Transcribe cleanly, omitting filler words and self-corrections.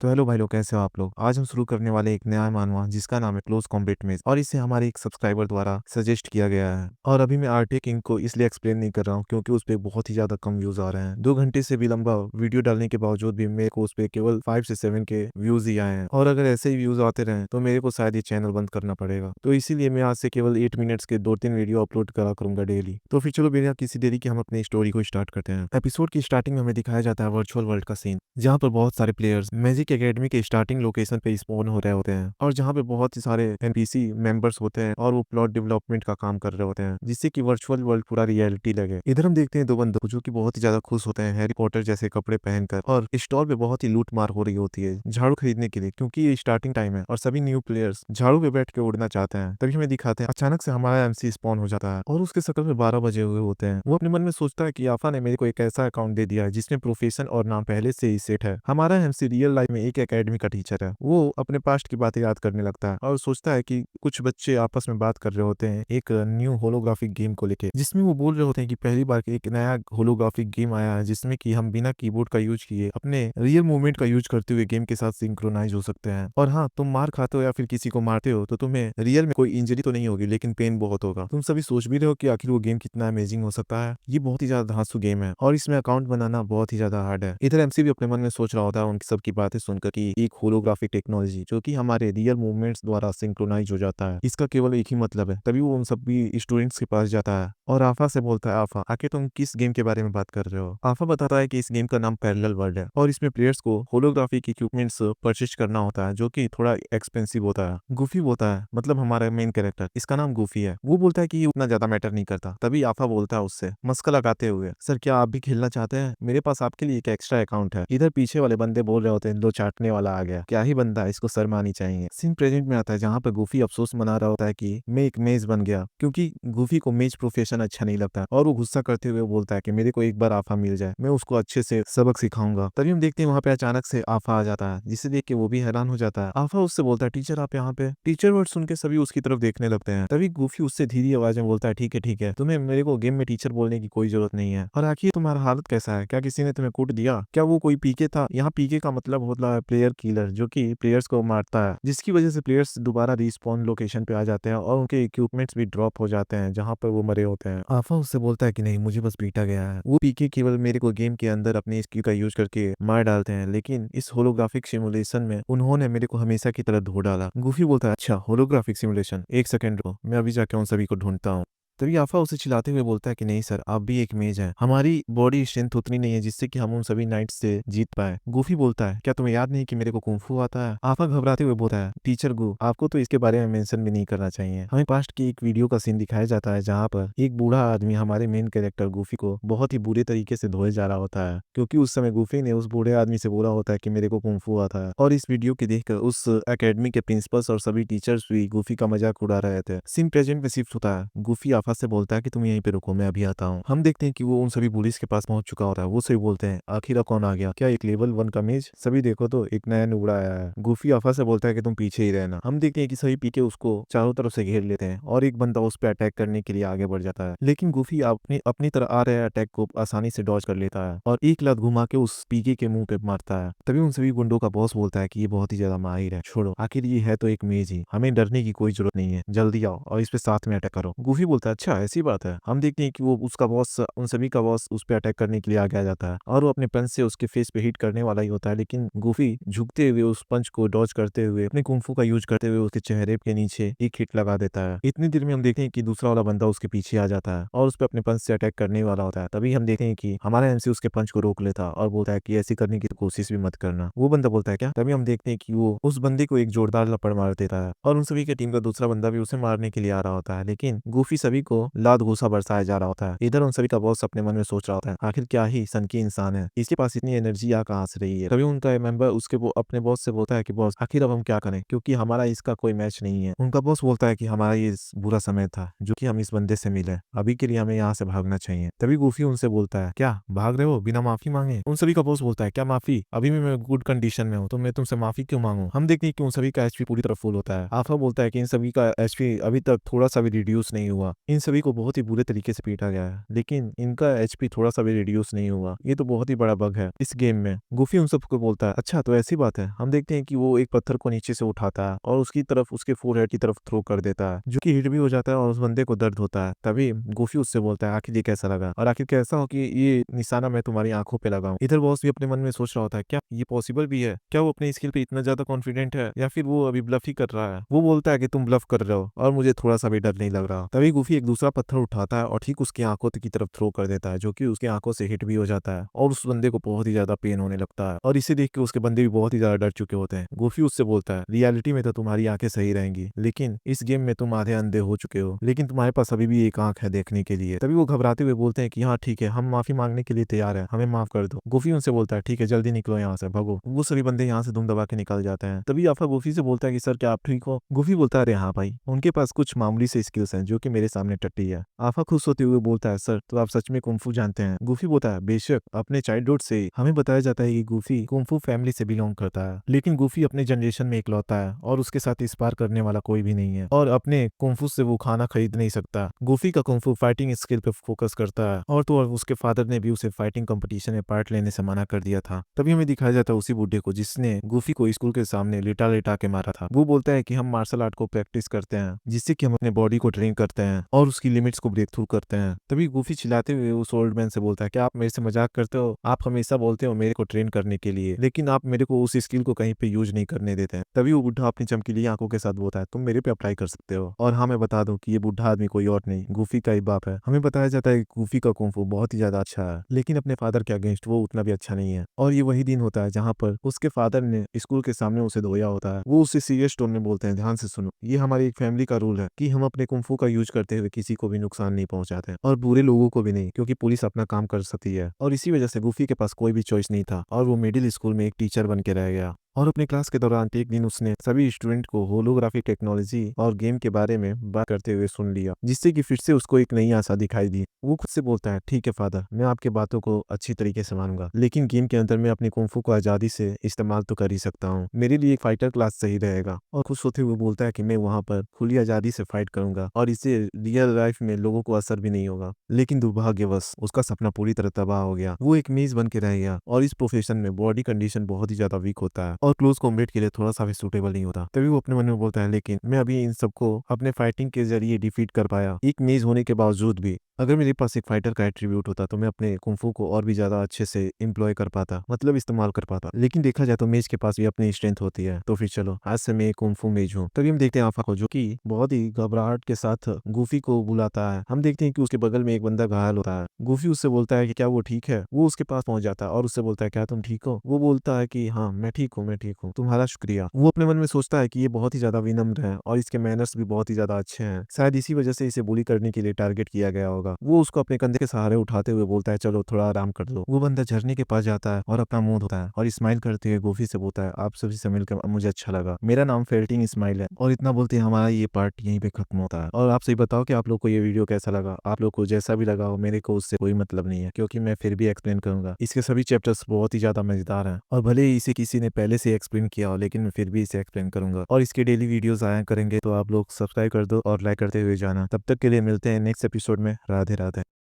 तो हेलो भाई लोग, कैसे हो आप लोग। आज हम शुरू करने वाले एक नया मानवा जिसका नाम है क्लोज कॉम्बैट मेज, और इसे हमारे एक सब्सक्राइबर द्वारा सजेस्ट किया गया है। और अभी मैं आरटे किंग को इसलिए एक्सप्लेन नहीं कर रहा हूँ क्योंकि उस पर बहुत ही ज्यादा कम व्यूज आ रहे हैं। 2 घंटे से भी लंबा वीडियो डालने के बावजूद भी मेरे को उस पर केवल 5 से 7 के व्यूज ही आए हैं, और अगर ऐसे ही व्यूज आते रहे तो मेरे को शायद ये चैनल बंद करना पड़ेगा। तो इसीलिए मैं आज से केवल 8 मिनट्स के 2-3 वीडियो अपलोड करा करूंगा डेली। तो फिर चलो बिना किसी देरी के हम अपनी स्टोरी को स्टार्ट करते हैं। एपिसोड की स्टार्टिंग में हमें दिखाया जाता है वर्चुअल वर्ल्ड का सीन, जहाँ पर बहुत सारे प्लेयर्स मैजिक एकेडमी के स्टार्टिंग लोकेशन पे स्पॉन हो रहे होते हैं, और जहाँ पे बहुत ही सारे एनपीसी मेंबर्स होते हैं और वो प्लॉट डेवलपमेंट का काम कर रहे होते हैं, जिससे कि वर्चुअल वर्ल्ड पूरा रियलिटी लगे। इधर हम देखते हैं दो बंदे जो कि बहुत ही ज्यादा खुश होते हैं हैरी पॉटर जैसे कपड़े पहनकर, और स्टॉल पे बहुत ही लूट मार हो रही होती है झाड़ू खरीदने के लिए, क्योंकि ये स्टार्टिंग टाइम है और सभी न्यू प्लेयर्स झाड़ू पे बैठ के उड़ना चाहते हैं। तभी हमें दिखाते हैं अचानक से हमारा एमसी स्पॉन हो जाता है और उसके शक्ल में 12 बजे हुए होते हैं। वो अपने मन में सोचता है कि आफा ने मेरे को एक ऐसा अकाउंट दे दिया है जिसमें प्रोफेशन और नाम पहले से ही सेट है। हमारा एमसी रियल लाइफ में एक एकेडमी का टीचर है। वो अपने पास्ट की बातें याद करने लगता है और सोचता है कि कुछ बच्चे आपस में बात कर रहे होते हैं एक न्यू होलोग्राफिक गेम को लेके, जिसमें वो बोल रहे होते हैं कि पहली बार एक नया होलोग्राफिक गेम आया है जिसमें कि हम बिना कीबोर्ड का यूज किए अपने रियल मूवमेंट का यूज करते हुए गेम के साथ सिंक्रोनाइज हो सकते हैं। और हाँ, तुम मार खाते हो या फिर किसी को मारते हो तो तुम्हें रियल में कोई इंजरी तो नहीं होगी, लेकिन पेन बहुत होगा। तुम सभी सोच भी रहे हो कि आखिर वो गेम कितना अमेजिंग हो सकता है। ये बहुत ही ज्यादा धांसू गेम है और इसमें अकाउंट बनाना बहुत ही ज्यादा हार्ड है। इधर एमसी भी अपने मन में सोच रहा होता है उनकी सबकी बातें सुनकर कि एक होलोग्राफिक टेक्नोलॉजी जो कि हमारे रियल मूवमेंट्स द्वारा सिंक्रोनाइज हो जाता है, इसका केवल एक ही मतलब है। तभी वो उन सभी स्टूडेंट्स के पास जाता है और आफा से बोलता है, आफा आखिर तुम किस गेम के बारे में बात कर रहे हो। आफा बताता है कि इस गेम का नाम पैरेलल वर्ल्ड है और इसमें प्लेयर्स को होलोग्राफिक इक्विपमेंट्स परचेज करना होता है जो कि थोड़ा एक्सपेंसिव होता है। गुफी बोलता है, मतलब हमारा मेन कैरेक्टर, इसका नाम गुफी है। वो बोलता है कि ये उतना ज्यादा मैटर नहीं करता। तभी आफा बोलता है उससे मस्का लगाते हुए, सर क्या आप भी खेलना चाहते हैं? मेरे पास आपके लिए एक एक्स्ट्रा अकाउंट है। इधर पीछे वाले बंदे बोल रहे होते हैं, लो चाटने वाला आ गया, क्या ही बंदा है, इसको शर्म आनी चाहिए। सीन प्रेजेंट में आता है जहाँ पे गुफी अफसोस मना रहा होता है कि मैं एक मेज बन गया, क्योंकि गुफी को मेज प्रोफेशन अच्छा नहीं लगता और वो गुस्सा करते हुए बोलता है कि मेरे को एक बार आफा मिल जाए, मैं उसको अच्छे से सबक सिखाऊंगा। तभी हम देखते हैं वहाँ पे अचानक से आफा आ जाता है, जिसे देख के वो भी हैरान हो जाता है। आफा उससे बोलता है, टीचर आप यहाँ पे? टीचर वर्ड सुन के सभी उसकी तरफ देखने लगते हैं। तभी गुफी उससे धीरे आवाज में बोलता है, ठीक है, तुम्हें मेरे को गेम में टीचर बोलने की कोई जरूरत नहीं है। और आखिर तुम्हारा हालत कैसा है? क्या किसी ने तुम्हें कूट दिया? क्या वो कोई पीके था? यहाँ पीके का मतलब होता है प्लेयर किलर, जो कि प्लेयर्स को मारता है, जिसकी वजह से प्लेयर्स दोबारा रिस्पॉन लोकेशन पे आ जाते हैं और उनके इक्विपमेंट्स भी ड्रॉप हो जाते हैं जहाँ पर वो मरे होते हैं। आफा उससे बोलता है कि नहीं, मुझे बस पीटा गया है। वो पीके केवल मेरे को गेम के अंदर अपने स्किल का यूज करके मार डालते हैं, लेकिन इस होलोग्राफिक सिमुलेशन में उन्होंने मेरे को हमेशा की तरह धो डाला। गुफी बोलता है, अच्छा होलोग्राफिक सिमुलेशन, एक सेकंड रुको, मैं अभी जाके उन सभी को ढूंढता हूँ। तभी आफा उसे चिल्लाते हुए बोलता है कि नहीं सर, आप भी एक मेज हैं, हमारी बॉडी स्ट्रेंथ उतनी नहीं है जिससे कि हम उन सभी नाइट्स से जीत पाए। गुफी बोलता है, क्या तुम्हें याद नहीं कि मेरे को कुंफू आता है? आफा घबराते हुए बोलता है, टीचर गु, आपको तो इसके बारे में मेंशन भी नहीं करना चाहिए। हमें पास्ट की एक वीडियो का सीन दिखाया जाता है जहाँ पर एक बूढ़ा आदमी हमारे मेन कैरेक्टर गुफी को बहुत ही बुरे तरीके से धोए जा रहा होता है, क्योंकि उस समय गुफी ने उस बूढ़े आदमी से बोला होता है कि मेरे को कुंफू आता है। और इस वीडियो को देखकर उस एकेडमी के प्रिंसिपल्स और सभी टीचर्स भी गुफी का मजाक उड़ा रहे थे। सीन प्रेजेंट में शिफ्ट होता है। गुफी आफा से बोलता है कि तुम यहीं पे रुको, मैं अभी आता हूँ। हम देखते हैं कि वो उन सभी पुलिस के पास पहुंच चुका होता है। वो सभी बोलते हैं, आखिर अब कौन आ गया? क्या एक लेवल 1 का मेज? सभी देखो तो एक नया नुबड़ा आया है। गुफी आफा से बोलता है कि तुम पीछे ही रहना। हम देखते हैं कि सभी पीके उसको चारों तरफ से घेर लेते हैं और एक बंदा उस पर अटैक करने के लिए आगे बढ़ जाता है, लेकिन गुफी अपनी अपनी तरह आ रहे अटैक को आसानी से डॉज कर लेता है और एक लात घुमा के उस पीके के मुंह पे मारता है। तभी उन सभी गुंडों का बॉस बोलता है कि ये बहुत ही ज्यादा माहिर है, छोड़ो, आखिर ये है तो एक मेज ही, हमें डरने की कोई जरूरत नहीं है, जल्दी आओ और इस पे साथ में अटैक करो। गुफी बोलता है, अच्छा ऐसी बात है। हम देखते हैं कि वो उसका बॉस, उन सभी का बॉस उस पे अटैक करने के लिए आगे आ जाता है और वो अपने पंच से उसके फेस पे हिट करने वाला ही होता है, लेकिन गुफी झुकते हुए उस पंच को डॉज करते हुए अपने कुंफू का यूज करते हुए उसके चेहरे के नीचे एक हिट लगा देता है। इतनी देर में हम देखते हैं कि दूसरा वाला बंदा उसके पीछे आ जाता है और उस पर अपने पंच से अटैक करने वाला होता है। तभी हम देखते हैं कि हमारा एमसी उसके पंच को रोक लेता और बोलता है कि ऐसी करने की तो कोशिश भी मत करना। वो बंदा बोलता है क्या? तभी हम देखते हैं कि वो उस बंदे को एक जोरदार लपड़ मार देता है और उन सभी की टीम का दूसरा बंदा भी उसे मारने के लिए आ रहा होता है, लेकिन गुफी सभी को लात घूसा बरसाया जा रहा होता है। इधर उन सभी का बॉस अपने मन में सोच रहा होता है, आखिर क्या ही सन की इंसान है, इसके पास इतनी एनर्जी आ कहां से रही है। तभी उनका मेंबर उसके अपने बॉस से बोलता है कि बॉस आखिर अब हम क्या करें, क्योंकि हमारा इसका कोई मैच नहीं है। उनका बॉस बोलता है कि हमारा ये बुरा समय था जो कि हम इस बंदे से मिले, अभी के लिए हमें यहाँ से भागना चाहिए। तभी गुफी उनसे बोलता है, क्या भाग रहे हो बिना माफी मांगे? उन सभी का बॉस बोलता है, क्या माफी? अभी भी मैं गुड कंडीशन में हूँ तो मैं तुमसे माफी क्यों मांगू? हम देखते हैं कि उन सभी का एचपी पूरी तरह फुल होता है। आफा बोलता है कि इन सभी का एचपी अभी तक थोड़ा सा भी रिड्यूस नहीं हुआ, इन सभी को बहुत ही बुरे तरीके से पीटा गया है, लेकिन इनका एचपी थोड़ा सा भी रिड्यूस नहीं हुआ। ये तो बहुत ही बड़ा बग है इस गेम में। गुफी उन सबको बोलता है, अच्छा तो ऐसी बात है। हम देखते हैं कि वो एक पत्थर को नीचे से उठाता है और उसकी तरफ, उसके फोरहेड की तरफ थ्रो कर देता है, जो कि हिट भी हो जाता है और उस बंदे को दर्द होता है। तभी गुफी उससे बोलता है, आखिर ये कैसा लगा, और आखिर कैसा हो कि ये निशाना मैं तुम्हारी आंखों पे लगाऊं। इधर बॉस भी अपने मन में सोच रहा होता है, क्या ये पॉसिबल भी है? क्या वो अपने स्किल पे इतना ज्यादा कॉन्फिडेंट है, या फिर वो अभी ब्लफ ही कर रहा है? वो बोलता है कि तुम ब्लफ कर रहे हो और मुझे थोड़ा सा भी डर नहीं लग रहा। तभी गुफी एक दूसरा पत्थर उठाता है और ठीक उसकी आंखों की तरफ थ्रो कर देता है, जो कि उसकी आंखों से हिट भी हो जाता है और उस बंदे को बहुत ही ज्यादा पेन होने लगता है। और इसे देख के उसके बंदे भी बहुत ही ज्यादा डर चुके होते हैं। गुफी उससे बोलता है, रियलिटी में तो तुम्हारी आंखें सही रहेंगी, लेकिन इस गेम में तुम आधे अंधे हो चुके हो, लेकिन तुम्हारे पास अभी भी एक आंख है देखने के लिए। तभी वो घबराते हुए बोलते हैं कि हाँ ठीक है, हम माफी मांगने के लिए तैयार है, हमें माफ कर दो। गुफी उनसे बोलता है, ठीक है जल्दी निकलो यहाँ से, भगो। वो सभी बंदे यहाँ से दुम दबा के निकल जाते हैं। तभी आफा गुफी से बोलता है कि सर क्या आप ठीक हो? गुफी बोलता है, अरे हाँ भाई, उनके पास कुछ मामूली से स्किल्स हैं जो कि मेरे सामने टट्टी है। आफा खुश होते हुए बोलता है, सर तो आप सच में कुंफू जानते हैं? गुफी बोलता है, बेशक, अपने चाइल्डहुड से हमें बताया जाता है कि गुफी कुंफू फैमिली से बिलोंग करता है, लेकिन गुफी अपने जनरेशन में इकलौता है और उसके साथ इस पार करने वाला कोई भी नहीं है, और अपने कुंफू से वो खाना खरीद नहीं सकता। गुफी का कुंफू फाइटिंग स्किल पे फोकस करता है, और तो और उसके फादर ने भी उसे फाइटिंग कंपटीशन में पार्ट लेने से मना कर दिया था। तभी हमें दिखाया जाता है उसी बुड्ढे को जिसने गुफी को स्कूल के सामने लिटा लिटा के मारा था। वो बोलता है कि हम मार्शल आर्ट को प्रैक्टिस करते हैं, जिससे कि हम अपने बॉडी को ट्रेन करते हैं और उसकी लिमिट्स को ब्रेक थ्रू करते हैं। तभी गुफी चिल्लाते हुए उस ओल्ड मैन से बोलता है, क्या आप मेरे से मजाक करते हो? आप हमेशा बोलते हो मेरे को ट्रेन करने के लिए, लेकिन आप मेरे को उस स्किल को कहीं पे यूज नहीं करने देते हैं। तभी वो बुढ़ा अपनी चमकीली आंखों के साथ बोलता है, तुम मेरे पे अप्लाई कर सकते हो। और हाँ मैं बता दूं कि ये बुढ़ा आदमी कोई और नहीं, गुफी का ही बाप है। हमें बताया जाता है कि गुफी का कुंफू बहुत ही ज्यादा अच्छा है, लेकिन अपने फादर के अगेंस्ट वो उतना भी अच्छा नहीं है। और ये वही दिन होता है जहाँ पर उसके फादर ने स्कूल के सामने उसे धोया होता है। वो उसे सीरियस टोन में बोलते हैं, ध्यान से सुनो, ये हमारी एक फैमिली का रूल है कि हम अपने कुंफू का यूज करते हुए किसी को भी नुकसान नहीं पहुंचाते, और बुरे लोगों को भी नहीं, क्योंकि पुलिस अपना काम कर सकती है। और इसी वजह से गुफी के पास कोई भी चॉइस नहीं था और वो मिडिल स्कूल में एक टीचर बन के रह गया। और अपने क्लास के दौरान एक दिन उसने सभी स्टूडेंट को होलोग्राफिक टेक्नोलॉजी और गेम के बारे में बात करते हुए सुन लिया, जिससे कि फिर से उसको एक नई आशा दिखाई दी। वो खुद से बोलता है, ठीक है फादर, मैं आपकी बातों को अच्छी तरीके से मानूंगा, लेकिन गेम के अंदर मैं अपने कुंफू को आजादी से इस्तेमाल तो कर ही सकता हूँ। मेरे लिए एक फाइटर क्लास सही रहेगा। और खुश होते हुए बोलता है कि मैं वहां पर खुली आजादी से फाइट करूंगा और इससे रियल लाइफ में लोगों को असर भी नहीं होगा। लेकिन दुर्भाग्यवश उसका सपना पूरी तरह तबाह हो गया। वो एक मेज बन के रह गया और इस प्रोफेशन में बॉडी कंडीशन बहुत ही ज्यादा वीक होता है और क्लोज कॉम्बैट के लिए थोड़ा सा भी सूटेबल नहीं होता। तभी वो अपने मन में बोलता है, लेकिन मैं अभी इन सबको अपने फाइटिंग के जरिए डिफीट कर पाया। एक मेज होने के बावजूद भी अगर मेरे पास एक फाइटर का एट्रीब्यूट होता तो मैं अपने कुंफू को और भी ज्यादा अच्छे से एम्प्लॉय कर पाता, मतलब इस्तेमाल कर पाता। लेकिन देखा जाए तो मेज के पास भी अपनी स्ट्रेंथ होती है, तो फिर चलो आज से मैं एक कुंफू मेज हूँ। तभी हम देखते हैं आफा को, जो कि बहुत ही घबराहट के साथ गुफी को बुलाता है। हम देखते हैं कि उसके बगल में एक बंदा घायल होता है। गुफी उससे बोलता है कि क्या वो ठीक है? वो उसके पास पहुंच जाता है और उससे बोलता है, क्या तुम ठीक हो? वो बोलता है कि हाँ मैं ठीक हूँ, मैं ठीक हूँ, तुम्हारा शुक्रिया। वो अपने मन में सोचता है कि ये बहुत ही ज्यादा विनम्र है और इसके मैनर्स भी बहुत ही ज्यादा अच्छे हैं, शायद इसी वजह से इसे बुली करने के लिए टारगेट किया गया होगा। वो उसको अपने कंधे के सहारे उठाते हुए बोलता है, चलो थोड़ा आराम कर लो। वो बंदा झरने के पास जाता है और अपना मुंह धोता है और स्माइल करते हुए गुफी से बोलता है, आप सभी से मिलकर मुझे अच्छा लगा, मेरा नाम फेल्टिंग स्माइल है। और इतना बोलते हैं हमारा ये पार्ट यहीं पे खत्म होता है। और आप सही बताओ कि आप लोग को ये वीडियो कैसा लगा? आप लोग को जैसा भी लगा हो, मेरे को उससे कोई मतलब नहीं है, क्योंकि मैं फिर भी एक्सप्लेन करूंगा। इसके सभी चैप्टर्स बहुत ही ज्यादा मजेदार हैं और भले ही इसे किसी ने पहले से एक्सप्लेन किया हो, लेकिन मैं फिर भी इसे एक्सप्लेन करूंगा। और इसके डेली वीडियोस आया करेंगे, तो आप लोग सब्सक्राइब कर दो और लाइक करते हुए जाना। तब तक के लिए मिलते हैं नेक्स्ट एपिसोड में। राधे राधे।